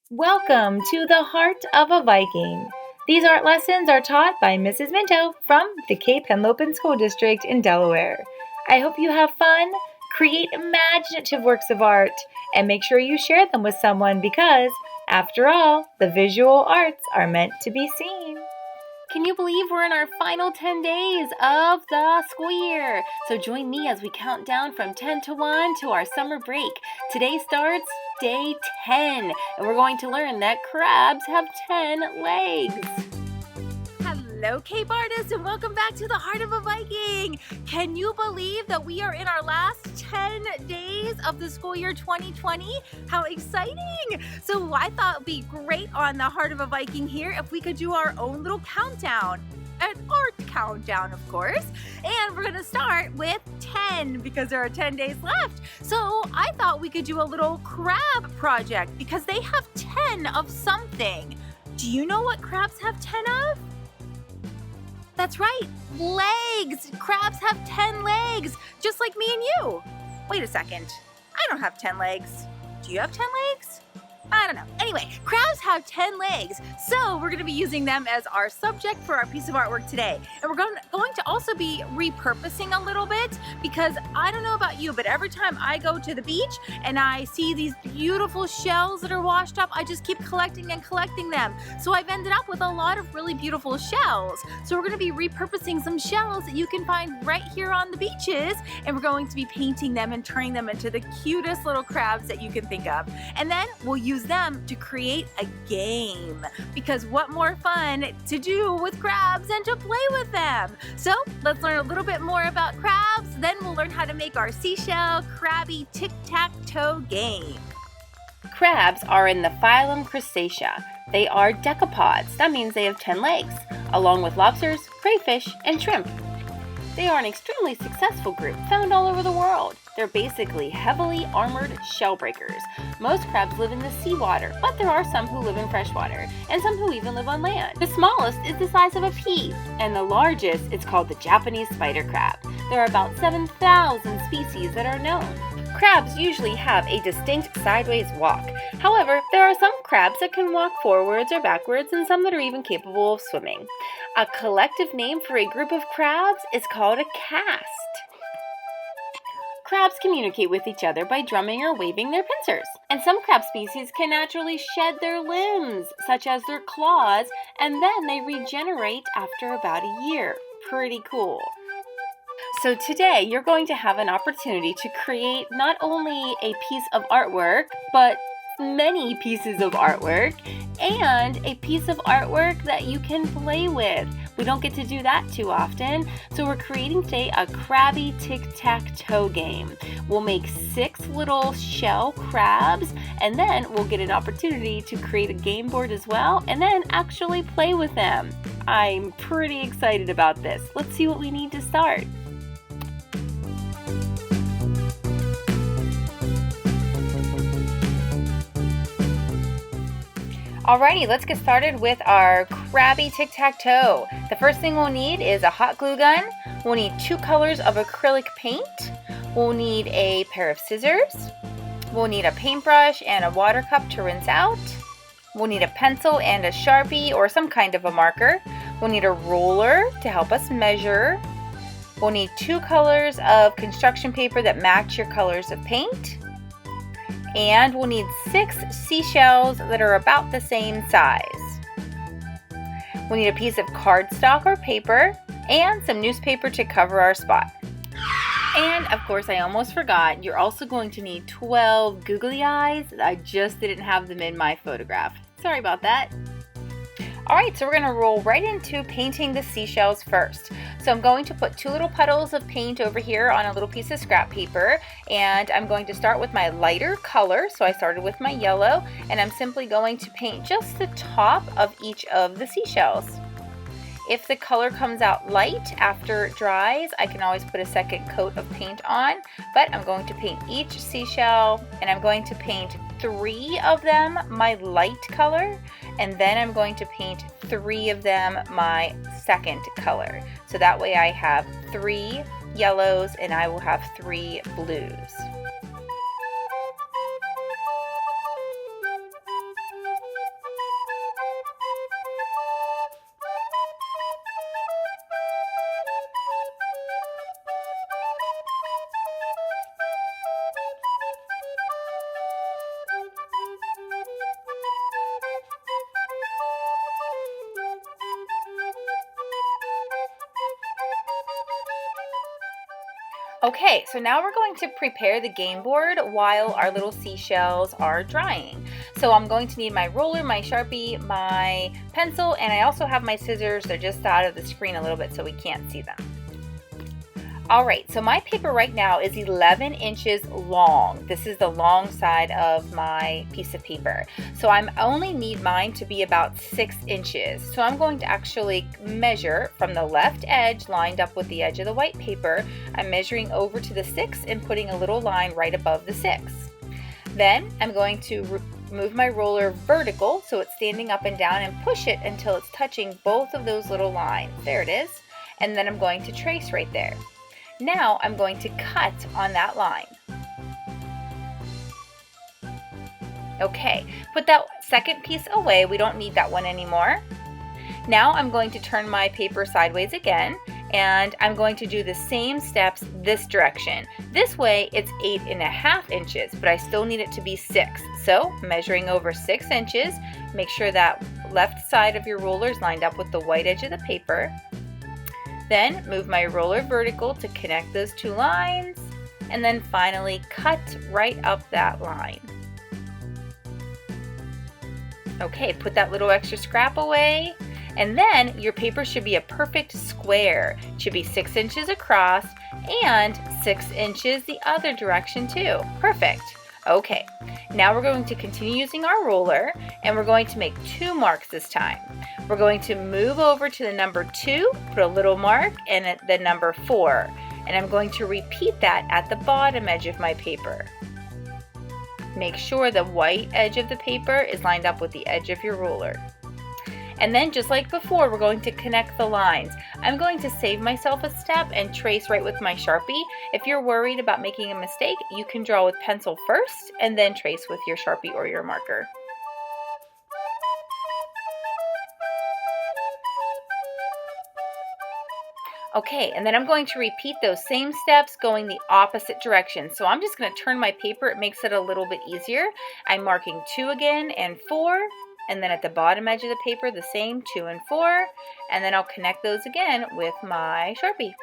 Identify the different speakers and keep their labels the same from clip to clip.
Speaker 1: Welcome to the Heart of a Viking. These art lessons are taught by Mrs. Minto from the Cape Henlopen School District in Delaware. I hope you have fun, create imaginative works of art, and make sure you share them with someone because, after all, the visual arts are meant to be seen. Can you believe we're in our final 10 days of the school year? So join me as we count down from 10 to 1 to our summer break. Today starts day 10, and we're going to learn that crabs have 10 legs. Hello, Cape artists, and welcome back to the Heart of a Viking. Can you believe that we are in our last 10 days of the school year 2020? How exciting! So I thought it'd be great on the Heart of a Viking here if we could do our own little countdown. An art countdown, of course. And we're gonna start with 10 because there are 10 days left. So I thought we could do a little crab project because they have 10 of something. Do you know what crabs have 10 of? That's right, legs. Crabs have 10 legs, just like me and you. Wait a second, I don't have 10 legs. Do you have 10 legs? I don't know. Anyway, crabs have 10 legs, so we're going to be using them as our subject for our piece of artwork today. And we're going to also be repurposing a little bit because I don't know about you, but every time I go to the beach and I see these beautiful shells that are washed up, I just keep collecting and collecting them. So I've ended up with a lot of really beautiful shells. So we're going to be repurposing some shells that you can find right here on the beaches, and we're going to be painting them and turning them into the cutest little crabs that you can think of. And then we'll use them to create a game, because what more fun to do with crabs than to play with them? So let's learn a little bit more about crabs, then we'll learn how to make our seashell Crabbie Tic Tac Toe game. Crabs are in the phylum Crustacea. They are decapods. That means they have 10 legs, along with lobsters, crayfish, and shrimp. They are an extremely successful group found all over the world. They're basically heavily armored shell breakers. Most crabs live in the seawater, but there are some who live in freshwater, and some who even live on land. The smallest is the size of a pea, and the largest is called the Japanese spider crab. There are about 7,000 species that are known. Crabs usually have a distinct sideways walk. However, there are some crabs that can walk forwards or backwards, and some that are even capable of swimming. A collective name for a group of crabs is called a cast. Crabs communicate with each other by drumming or waving their pincers. And some crab species can naturally shed their limbs, such as their claws, and then they regenerate after about a year. Pretty cool. So today you're going to have an opportunity to create not only a piece of artwork, but many pieces of artwork, and a piece of artwork that you can play with. We don't get to do that too often, so we're creating today a Crabbie Tic Tac Toe game. We'll make 6 little shell crabs, and then we'll get an opportunity to create a game board as well, and then actually play with them. I'm pretty excited about this. Let's see what we need to start. Alrighty, let's get started with our Crabbie Tic Tac Toe. The first thing we'll need is a hot glue gun. We'll need 2 colors of acrylic paint. We'll need a pair of scissors. We'll need a paintbrush and a water cup to rinse out. We'll need a pencil and a Sharpie or some kind of a marker. We'll need a ruler to help us measure. We'll need 2 colors of construction paper that match your colors of paint. And we'll need 6 seashells that are about the same size. We'll need a piece of cardstock or paper and some newspaper to cover our spot. And of course, I almost forgot, you're also going to need 12 googly eyes. I just didn't have them in my photograph. Sorry about that. Alright, so we're going to roll right into painting the seashells first. So I'm going to put 2 little puddles of paint over here on a little piece of scrap paper, and I'm going to start with my lighter color. So I started with my yellow, and I'm simply going to paint just the top of each of the seashells. If the color comes out light after it dries, I can always put a second coat of paint on, but I'm going to paint each seashell, and I'm going to paint 3 of them my light color, and then I'm going to paint 3 of them my second color. So that way I have 3 yellows and I will have 3 blues. Okay, so now we're going to prepare the game board while our little seashells are drying. So I'm going to need my roller, my Sharpie, my pencil, and I also have my scissors. They're just out of the screen a little bit so we can't see them. Alright, so my paper right now is 11 inches long. This is the long side of my piece of paper. So I only need mine to be about 6 inches. So I'm going to actually measure from the left edge lined up with the edge of the white paper. I'm measuring over to the 6 and putting a little line right above the 6. Then I'm going to move my roller vertical so it's standing up and down and push it until it's touching both of those little lines. There it is. And then I'm going to trace right there. Now I'm going to cut on that line. Okay, put that second piece away. We don't need that one anymore. Now I'm going to turn my paper sideways again, and I'm going to do the same steps this direction. This way it's 8.5 inches, but I still need it to be 6. So measuring over 6 inches, make sure that left side of your roller is lined up with the white edge of the paper. Then move my roller vertical to connect those two lines, and then finally cut right up that line. Okay, put that little extra scrap away, and then your paper should be a perfect square. It should be 6 inches across and 6 inches the other direction too. Perfect. Okay, now we're going to continue using our roller, and we're going to make 2 marks this time. We're going to move over to the number 2, put a little mark, and the number 4. And I'm going to repeat that at the bottom edge of my paper. Make sure the white edge of the paper is lined up with the edge of your roller. And then just like before, we're going to connect the lines. I'm going to save myself a step and trace right with my Sharpie. If you're worried about making a mistake, you can draw with pencil first and then trace with your Sharpie or your marker. Okay, and then I'm going to repeat those same steps going the opposite direction. So I'm just going to turn my paper. It makes it a little bit easier. I'm marking 2 again and 4. And then at the bottom edge of the paper, the same 2 and 4. And then I'll connect those again with my Sharpie.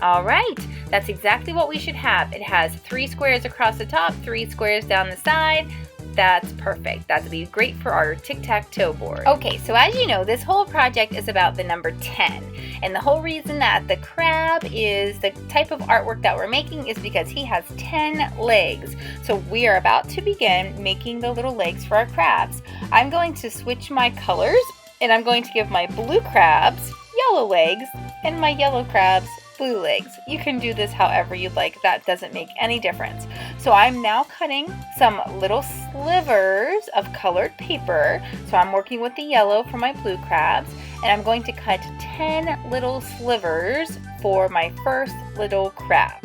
Speaker 1: All right, that's exactly what we should have. It has 3 squares across the top, 3 squares down the side. That's perfect. That would be great for our tic-tac-toe board. Okay, so as you know, this whole project is about the number 10. And the whole reason that the crab is the type of artwork that we're making is because he has 10 legs. So we are about to begin making the little legs for our crabs. I'm going to switch my colors, and I'm going to give my blue crabs yellow legs and my yellow crabs blue legs. You can do this however you'd like. That doesn't make any difference. So I'm now cutting some little slivers of colored paper. So I'm working with the yellow for my blue crabs, and I'm going to cut 10 little slivers for my first little crab.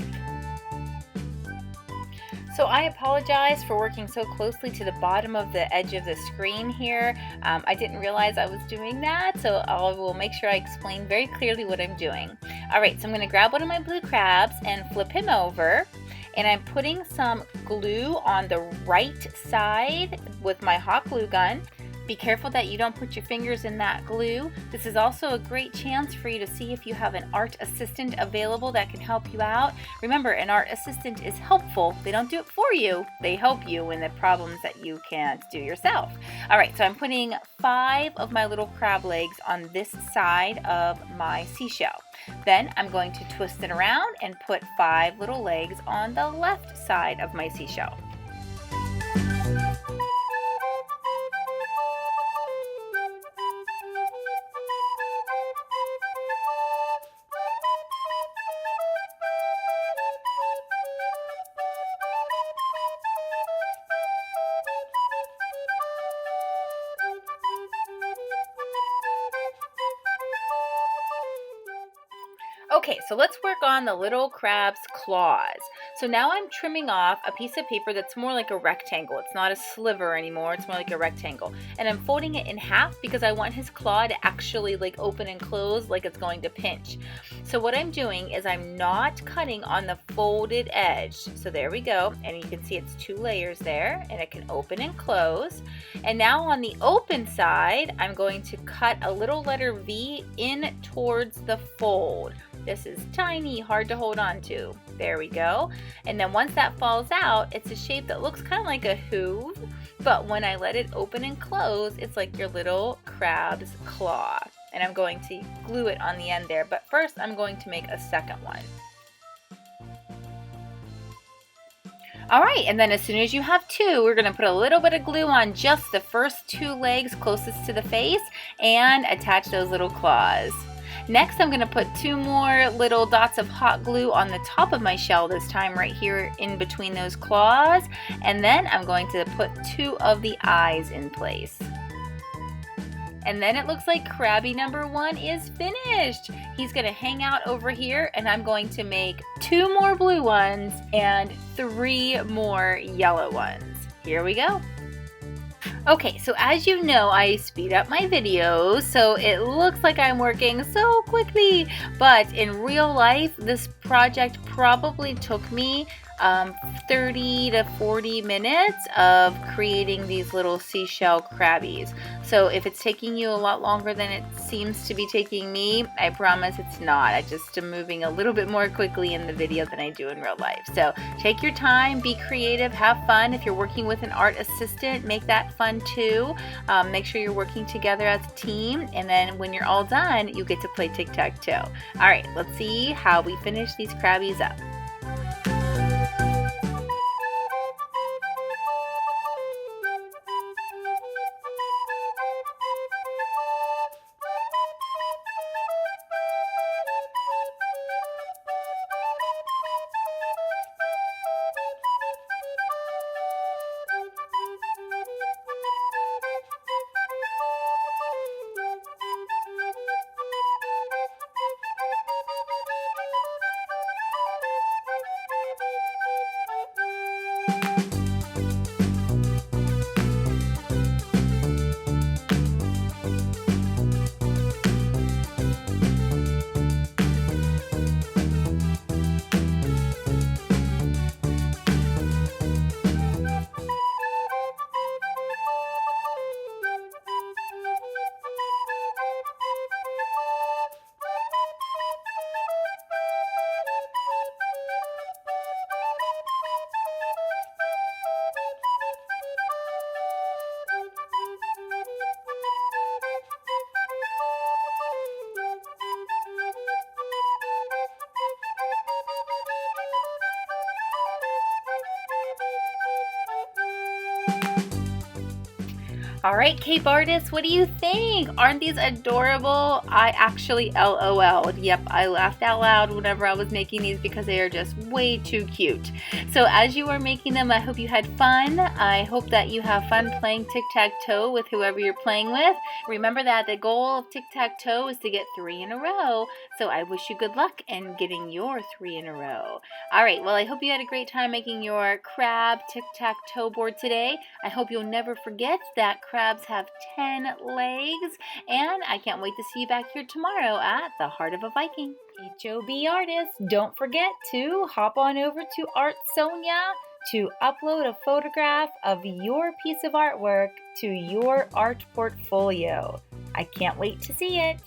Speaker 1: So I apologize for working so closely to the bottom of the edge of the screen here. I didn't realize I was doing that, so I will make sure I explain very clearly what I'm doing. Alright, so I'm going to grab one of my blue crabs and flip him over. And I'm putting some glue on the right side with my hot glue gun. Be careful that you don't put your fingers in that glue. This is also a great chance for you to see if you have an art assistant available that can help you out. Remember, an art assistant is helpful. They don't do it for you. They help you in the problems that you can't do yourself. All right, so I'm putting 5 of my little crab legs on this side of my seashell. Then I'm going to twist it around and put 5 little legs on the left side of my seashell. Okay, so let's work on the little crab's claws. So now I'm trimming off a piece of paper that's more like a rectangle. It's not a sliver anymore, it's more like a rectangle. And I'm folding it in half because I want his claw to actually like open and close like it's going to pinch. So what I'm doing is I'm not cutting on the folded edge. So there we go, and you can see it's 2 layers there, and it can open and close. And now on the open side, I'm going to cut a little letter V in towards the fold. This is tiny, hard to hold on to. There we go. And then once that falls out, it's a shape that looks kind of like a hoof, but when I let it open and close, it's like your little crab's claw. And I'm going to glue it on the end there, but first I'm going to make a second one. All right, and then as soon as you have 2, we're gonna put a little bit of glue on just the first 2 legs closest to the face and attach those little claws. Next, I'm going to put 2 more little dots of hot glue on the top of my shell this time, right here in between those claws. And then I'm going to put 2 of the eyes in place. And then it looks like Crabbie number 1 is finished. He's going to hang out over here, and I'm going to make 2 more blue ones and 3 more yellow ones. Here we go. Okay, so as you know, I speed up my videos, so it looks like I'm working so quickly, but in real life, this project probably took me 30 to 40 minutes of creating these little seashell crabbies. So if it's taking you a lot longer than it seems to be taking me, I promise it's not. I just am moving a little bit more quickly in the video than I do in real life. So take your time, be creative, have fun. If you're working with an art assistant, make that fun too. Make sure you're working together as a team, and then when you're all done, you get to play tic-tac-toe. All right, let's see how we finish these crabbies up. All right, Cape artists, what do you think? Aren't these adorable? I actually LOL'd. Yep, I laughed out loud whenever I was making these because they are just way too cute. So as you are making them, I hope you had fun. I hope that you have fun playing tic-tac-toe with whoever you're playing with. Remember that the goal of tic-tac-toe is to get 3 in a row. So I wish you good luck in getting your 3 in a row. All right, well, I hope you had a great time making your crab tic-tac-toe board today. I hope you'll never forget that crabs have 10 legs, and I can't wait to see you back here tomorrow at the Heart of a Viking. HOB artists, don't forget to hop on over to Artsonia to upload a photograph of your piece of artwork to your art portfolio. I can't wait to see it.